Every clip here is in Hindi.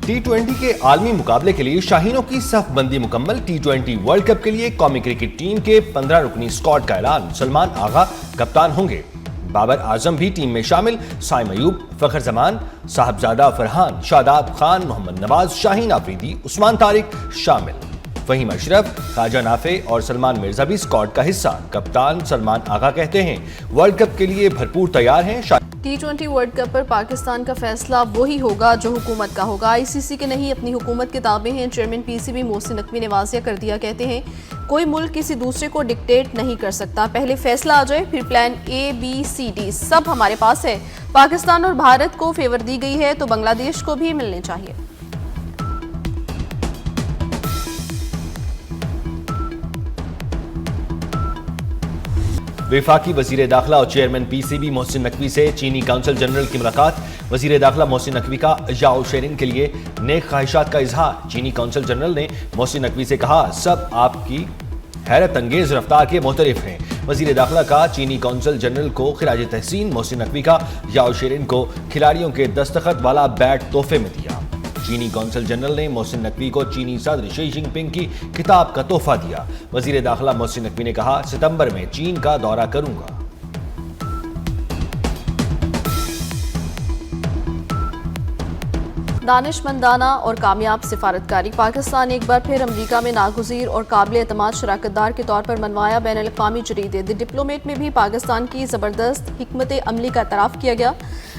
T20 के आलमी मुकाबले के लिए शाहीनों की सफबंदी मुकम्मल। T20 वर्ल्ड कप के लिए कौमी क्रिकेट टीम के 15 रुकनी स्क्वाड का ऐलान। सलमान आगा कप्तान होंगे। बाबर आजम भी टीम में शामिल। साइम अयूब, फखर जमान, साहबजादा फरहान, शादाब खान, मोहम्मद नवाज, शाहीन आफरीदी, उस्मान तारिक शामिल। फहीम अशरफ, ख्वाजा नाफे और सलमान मिर्जा भी स्क्वाड का हिस्सा। कप्तान सलमान आगा कहते हैं वर्ल्ड कप के लिए भरपूर तैयार हैं। T20 वर्ल्ड कप पर पाकिस्तान का फैसला वही होगा जो हुकूमत का होगा। ICC के नहीं अपनी हुकूमत के ताबे हैं। चेयरमैन PCB मोहसिन नकवी ने वाज़िया कर दिया। कहते हैं कोई मुल्क किसी दूसरे को डिक्टेट नहीं कर सकता। पहले फैसला आ जाए, फिर plan A, B, C, D सब हमारे पास है। पाकिस्तान और भारत को फेवर दी गई है तो बांग्लादेश को भी मिलने चाहिए। वफाकी वजीर दाखिला और चेयरमैन PCB मोहसिन नकवी से चीनी काउंसिल जनरल की मुलाकात। वजीर दाखिला मोहसिन नकवी का याओ शेरिन के लिए नेक ख्वाहिशात का इजहार। चीनी काउंसिल जनरल ने मोहसिन नकवी से कहा सब आपकी हैरत अंगेज रफ्तार के मोहतरिफ हैं। वजीर दाखिला का चीनी काउंसिल जनरल को खिराज तहसीन। मोहसिन नकवी का याओ शेरिन को खिलाड़ियों के दस्तखत वाला बैट तोहफे में दिया। चीनी काउंसिल जनरल ने मोहसिन नकवी को चीनी सदर शी जिनपिंग की किताब का तोहफा दिया। वजीर दाखिला मोहसिन नकवी ने कहा सितंबर में चीन का दौरा करूंगा। दानिशमंदाना और कामयाब सिफारतकारी। पाकिस्तान एक बार फिर अमरीका में नागुज़ीर और काबिल एतमाद शराकतदार के तौर पर मनवाया। बैन अल-अक़वामी जरीदे द डिप्लोमेट में भी पाकिस्तान की ज़बरदस्त हिकमत अमली का एतराफ़ किया गया।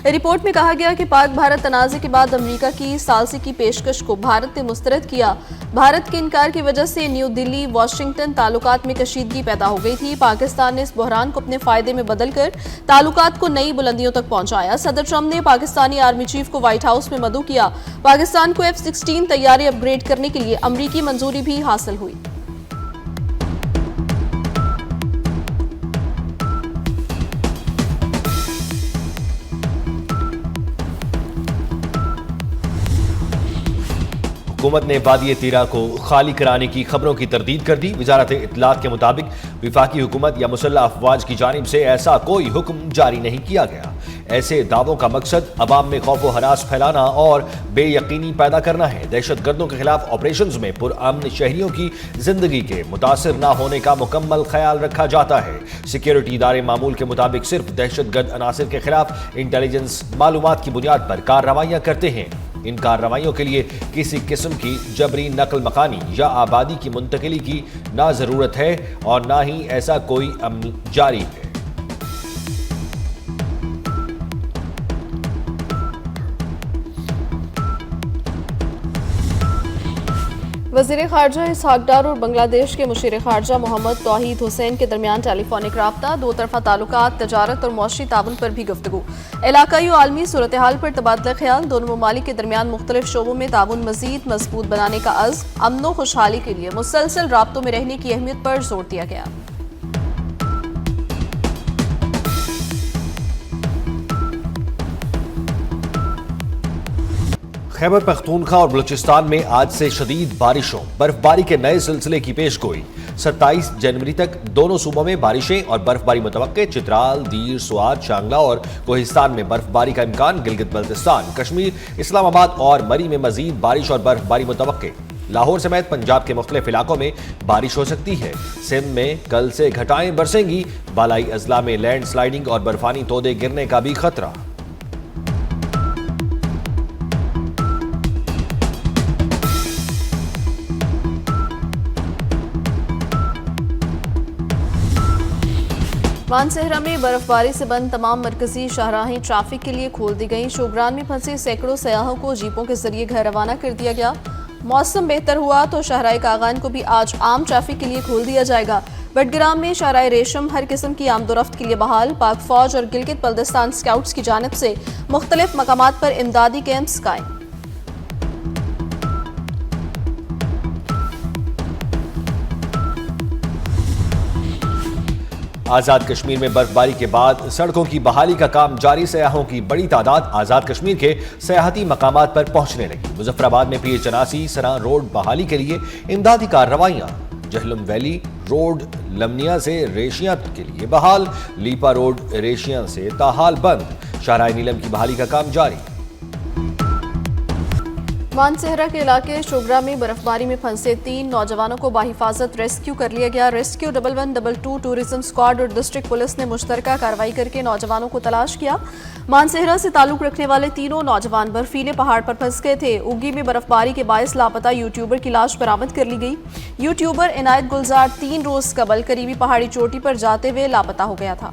रिपोर्ट में कहा गया कि पाक भारत तनाज़े के बाद अमरीका की सालसी की पेशकश को भारत ने मुस्तरद किया। भारत के इनकार की वजह से न्यू दिल्ली वाशिंगटन ताल्लुकात में कशीदगी पैदा हो गई थी। पाकिस्तान ने इस बहरान को अपने फायदे में बदलकर ताल्लुकात को नई बुलंदियों तक पहुंचाया। सदर ट्रंप ने पाकिस्तानी आर्मी चीफ को व्हाइट हाउस में मदऊ किया। पाकिस्तान को F-16 तैयारी अपग्रेड करने के लिए अमरीकी मंजूरी भी हासिल हुई। हुकूमत ने वादी तीरा को खाली कराने की खबरों की तरदीद कर दी। वजारत इत्तलात के मुताबिक विफाकी हुकूमत या मुसल्लह अफवाज की जानिब से ऐसा कोई हुक्म जारी नहीं किया गया। ऐसे दावों का मकसद अवाम में खौफ व हरास फैलाना और बेयकीनी पैदा करना है। दहशत गर्दों के खिलाफ ऑपरेशंस में पुरअमन शहरियों की जिंदगी के मुतासिर न होने का मुकम्मल ख्याल रखा जाता है। सिक्योरिटी इदारे मामूल के मुताबिक सिर्फ दहशत गर्द अनासिर के खिलाफ इंटेलिजेंस मालूमात की बुनियाद पर कार्रवाइयाँ करते हैं। इन कार्रवाइयों के लिए किसी किस्म की जबरी नकल मकानी या आबादी की मुंतकिली की ना जरूरत है और ना ही ऐसा कोई अमल जारी है। वज़ीर ख़ारजा इसहाक डार और बांग्लादेश के मुशीर ख़ारजा मोहम्मद तौहीद हुसैन के दरमियान टेलीफोनिक राब्ता। दो तरफ़ा ताल्लुकात, तजारत और मौशी ताउन पर भी गुफ्तगू। इलाकाई और आलमी सूरत हाल पर तबादला ख्याल। दोनों ममालिक के दरमियान मुख्तलिफ शोबों में ताउन मज़ीद मजबूत बनाने का अज़्म। अमन व खुशहाली के लिए मुसलसल राब्तों में रहने की अहमियत पर जोर दिया गया। खैबर पख्तूनख्वा और बलूचिस्तान में आज से शदीद बारिशों बर्फबारी के नए सिलसिले की पेशगोई। 27 जनवरी तक दोनों सूबों में बारिशें और बर्फबारी मुतवक्के। चित्राल, दीर, सुआद, शांगला और कोहिस्तान में बर्फबारी का इम्कान। गिलगित बल्तिस्तान, कश्मीर, इस्लामाबाद और मरी में मजीद बारिश और बर्फबारी मुतवक्के। लाहौर समेत पंजाब के मुख्तलिफ इलाकों में बारिश हो सकती है। सिंध में कल से घटाएं बरसेंगी। बालाई अजला में लैंड स्लाइडिंग और बर्फानी तोदे गिरने का भी खतरा। मानसहरा में बर्फबारी से बंद तमाम मरकजी शाहराहें ट्रैफिक के लिए खोल दी गई। शोगरान में फंसे सैकड़ों सयाहों को जीपों के जरिए घर रवाना कर दिया गया। मौसम बेहतर हुआ तो शाहराए कागान को भी आज आम ट्रैफिक के लिए खोल दिया जाएगा। बटग्राम में शाहराए रेशम हर किस्म की आमदोरफ्त के लिए बहाल। पाक फौज और गिलगित बल्तिस्तान स्काउट्स की जानिब से मुख्तलिफ मकामात पर इमदादी कैंप्स कायम। आज़ाद कश्मीर में बर्फबारी के बाद सड़कों की बहाली का काम जारी। सयाहों की बड़ी तादाद आज़ाद कश्मीर के सयाहती मकामात पर पहुंचने लगी। मुजफ्फराबाद में PH-79 सरा रोड बहाली के लिए इमदादी कार्रवाइयाँ। जहलम वैली रोड लमनिया से रेशिया के लिए बहाल। लीपा रोड रेशिया से ताहाल बंद। शाहराह नीलम की बहाली का काम जारी। मानसेहरा के इलाके शोगरा में बर्फबारी में फंसे 3 नौजवानों को बाहिफाजत रेस्क्यू कर लिया गया। रेस्क्यू 1112 टूरिज्म स्क्वाड और डिस्ट्रिक्ट पुलिस ने मुश्तरका कार्रवाई करके नौजवानों को तलाश किया। मानसेहरा से ताल्लुक रखने वाले तीनों नौजवान बर्फीले पहाड़ पर फंस गए थे। उगी में बर्फबारी के बायस लापता यूट्यूबर की लाश बरामद कर ली गई। यूट्यूबर इनायत गुलजार 3 रोज कबल करीबी पहाड़ी चोटी पर जाते हुए लापता हो गया था।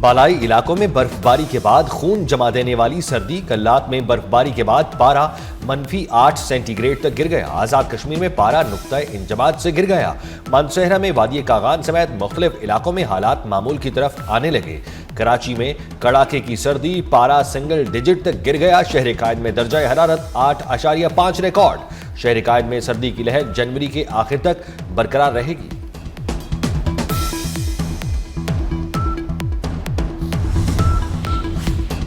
बालाई इलाकों में बर्फबारी के बाद खून जमा देने वाली सर्दी। कल्लात में बर्फबारी के बाद पारा -8 सेंटीग्रेड तक गिर गया। आजाद कश्मीर में पारा नुक्ता इंजमाद से गिर गया। मानसेहरा में वादी कागान समेत मुख्तलिफ इलाकों में हालात मामूल की तरफ आने लगे। कराची में कड़ाके की सर्दी, पारा सिंगल डिजिट तक गिर गया। शहर कायद में दर्जा हरारत 8.5 रिकॉर्ड। शहर कायद में सर्दी की लहर जनवरी के आखिर तक बरकरार रहेगी।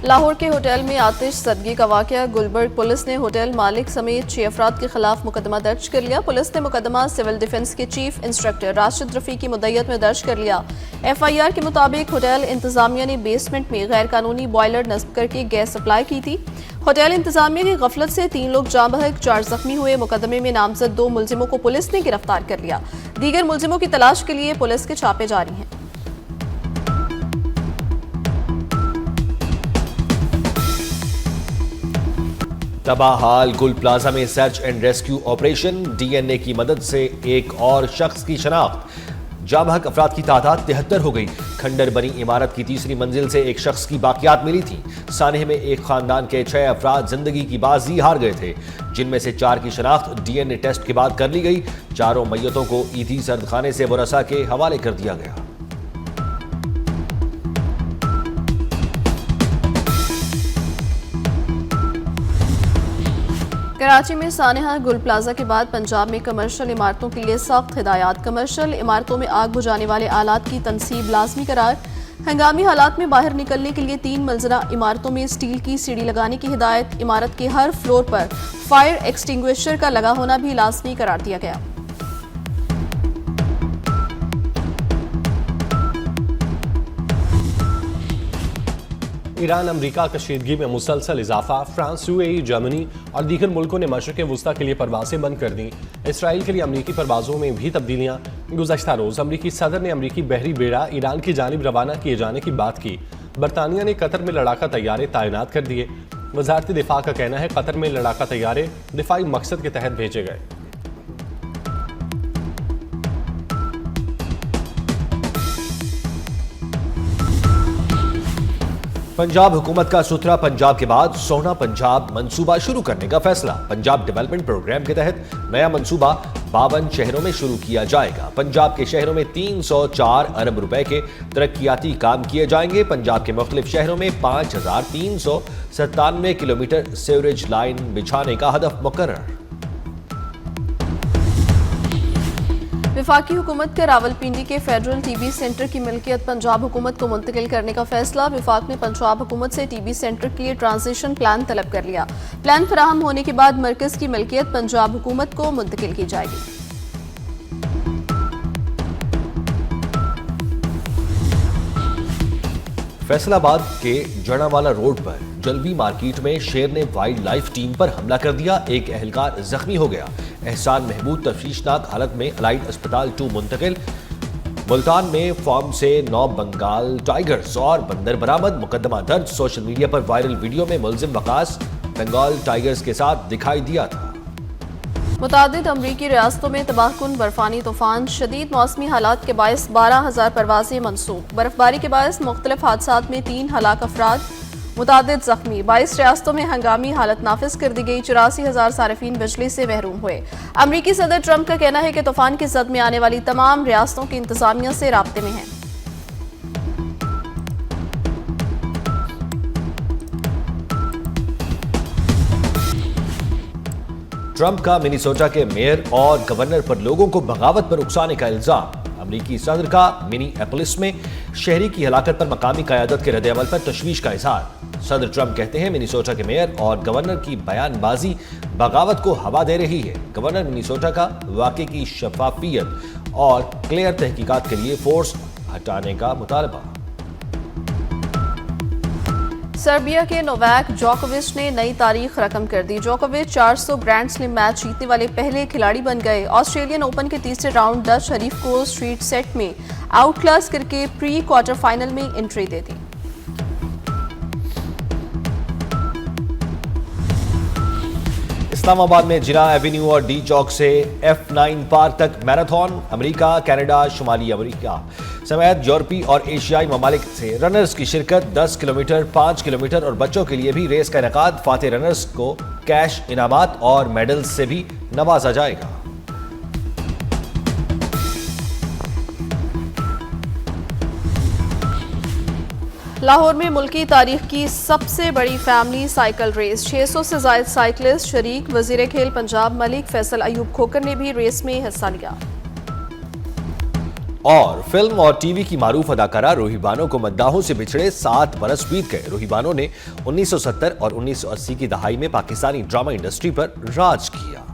लाहौर के होटल में आतिश ज़दगी का वाकया। गुलबर्ग पुलिस ने होटल मालिक समेत 6 अफराद के खिलाफ मुकदमा दर्ज कर लिया। पुलिस ने मुकदमा सिविल डिफेंस के चीफ इंस्ट्रक्टर राशिद रफ़ी की मुद्दत में दर्ज कर लिया। FIR के मुताबिक होटल इंतजामिया ने बेसमेंट में गैर कानूनी बॉयलर नस्ब करके गैस सप्लाई की थी। होटल इंतजामिया की गफलत से 3 लोग जाँ बहक, 4 जख्मी हुए। मुकदमे में नामजद 2 मुलजिमों को पुलिस ने गिरफ्तार कर लिया। दीगर मुलजिमों की तलाश के लिए पुलिस के छापे जारी हैं। तबाहाल गुल प्लाजा में search and rescue operation. DNA की मदद से एक और शख्स की शनाख्त। जाबहक अफराद की तादाद 73 हो गई। खंडर बनी इमारत की 3री मंजिल से एक शख्स की बाकियात मिली थी। सानह में एक खानदान के 6 अफराद जिंदगी की बाजी हार गए थे, जिनमें से 4 की शनाख्त DNA टेस्ट के बाद कर ली गई। चारों मैयतों को ईदी सर्दखाने से वरसा के हवाले कर दिया गया। कराची में सानेहा गुल प्लाजा के बाद पंजाब में कमर्शियल इमारतों के लिए सख्त हिदायत। कमर्शियल इमारतों में आग बुझाने वाले आलात की तनसीब लाजमी करार। हंगामी हालात में बाहर निकलने के लिए 3 मंजिला इमारतों में स्टील की सीढ़ी लगाने की हिदायत। इमारत के हर फ्लोर पर फायर एक्सटिंग्विशर का लगा होना भी लाजमी करार दिया गया। ईरान अमरीका कशीदगी में मुसलसल इजाफा। फ्रांस, UAE, जर्मनी और दीगर मुल्कों ने मशरिक़ वुस्ता के लिए परवाजें बंद कर दी। इसराइल के लिए अमरीकी परवाजों में भी तब्दीलियाँ। गुज़श्ता रोज़ अमरीकी सदर ने अमरीकी बहरी बेड़ा ईरान की जानिब रवाना किए जाने की बात की। बरतानिया ने कतर में लड़ाका तैयारे तैनात कर दिए। वज़ारत दिफा का कहना है कतर में लड़ाका तैयारे दिफाई मकसद के तहत भेजे गए। पंजाब हुकूमत का सुथरा पंजाब के बाद सोना पंजाब मंसूबा शुरू करने का फैसला। पंजाब डेवलपमेंट प्रोग्राम के तहत नया मंसूबा 52 शहरों में शुरू किया जाएगा। पंजाब के शहरों में 304 अरब रुपए के तरक्याती काम किए जाएंगे। पंजाब के मुख्तलिफ शहरों में 5397 किलोमीटर सीवरेज लाइन बिछाने का हदफ मुकर्रर। वफाकी हुकूमत का रावलपिंडी के फेडरल TB सेंटर की मिल्कियत पंजाब हुकूमत को मुंतकिल करने का फैसला। वफाक ने पंजाब हुकूमत से TB सेंटर के लिए ट्रांजिशन प्लान तलब कर लिया। प्लान फराहम होने के बाद मरकज की मिल्कियत पंजाब हुकूमत को मुंतकिल की जाएगी। फैसलाबाद के जड़ावाला रोड पर जलबी मार्केट में शेर ने वाइल्ड लाइफ टीम पर हमला कर दिया। एक एहलकार जख्मी हो गया। एहसान महमूद तफरीशनाक हालत में अलाइड अस्पताल 2 मुंतकिल। मुल्तान में फार्म से 9 बंगाल टाइगर्स और बंदर बरामद। मुकदमा दर्ज। सोशल मीडिया पर वायरल वीडियो में मुलजिम वकास बंगाल टाइगर्स के साथ दिखाई दिया था। मुतादिद अमरीकी रियासतों में तबाहकुन बर्फानी तूफान। शदीद मौसमी हालात के बायस 12,000 परवाजें मनसूख। बर्फबारी के बायस मुख्तलिफ हादसात में 3 हलाक अफराद, मुतादिद जख्मी। 22 रियासतों में हंगामी हालत नाफिज कर दी गई। 84,000 सारिफीन बिजली से महरूम हुए। अमरीकी सदर ट्रंप का कहना है कि तूफान की जद में आने वाली तमाम रियासतों की इंतजामिया से राब्ते में हैं। ट्रंप का मिनीसोटा के मेयर और गवर्नर पर लोगों को बगावत पर उकसाने का इल्जाम। अमरीकी सदर का मिनीएपोलिस में शहरी की हलाकत पर मकामी क़यादत के रद्द-ए-अमल पर तशवीश का इजहार। सदर ट्रंप कहते हैं मिनीसोटा के मेयर और गवर्नर की बयानबाजी बगावत को हवा दे रही है। गवर्नर मिनीसोटा का वाक़े की शफाफियत और क्लियर तहकीकात के लिए फोर्स हटाने का मुतालबा। सर्बिया के नोवाक जोकोविच ने नई तारीख रकम कर दी। जोकोविच 400 ग्रैंड स्लैम मैच जीतने वाले पहले खिलाड़ी बन गए। ऑस्ट्रेलियन ओपन के तीसरे राउंड डच हरीफ को स्ट्रीट सेट में आउट क्लास करके प्री क्वार्टर फाइनल में एंट्री दे दी। इस्लामाबाद में जिना एवेन्यू और डी चौक से F9 पार्क तक मैराथन अमेरिका, कनाडा, शुमाली अमेरिका समेत यूरोपीय और एशियाई ममालिक से रनर्स की शिरकत। 10 किलोमीटर, 5 किलोमीटर और बच्चों के लिए भी रेस का इनेकाद। फातेह रनर्स को कैश इनामात और मेडल्स से भी नवाजा जाएगा। लाहौर में मुल्की तारीख की सबसे बड़ी फैमिली साइकिल रेस। 600 से ज्यादा साइकिलिस्ट शरीक। वजीर खेल पंजाब मलिक फैसल अयूब खोकर ने भी रेस में हिस्सा लिया। और फिल्म और टीवी की मारूफ अदाकारा रूही बानो को मद्दाहों से बिछड़े 7 बरस बीत गए। रूही बानो ने 1970 और 1980 की दहाई में पाकिस्तानी ड्रामा इंडस्ट्री पर राज किया।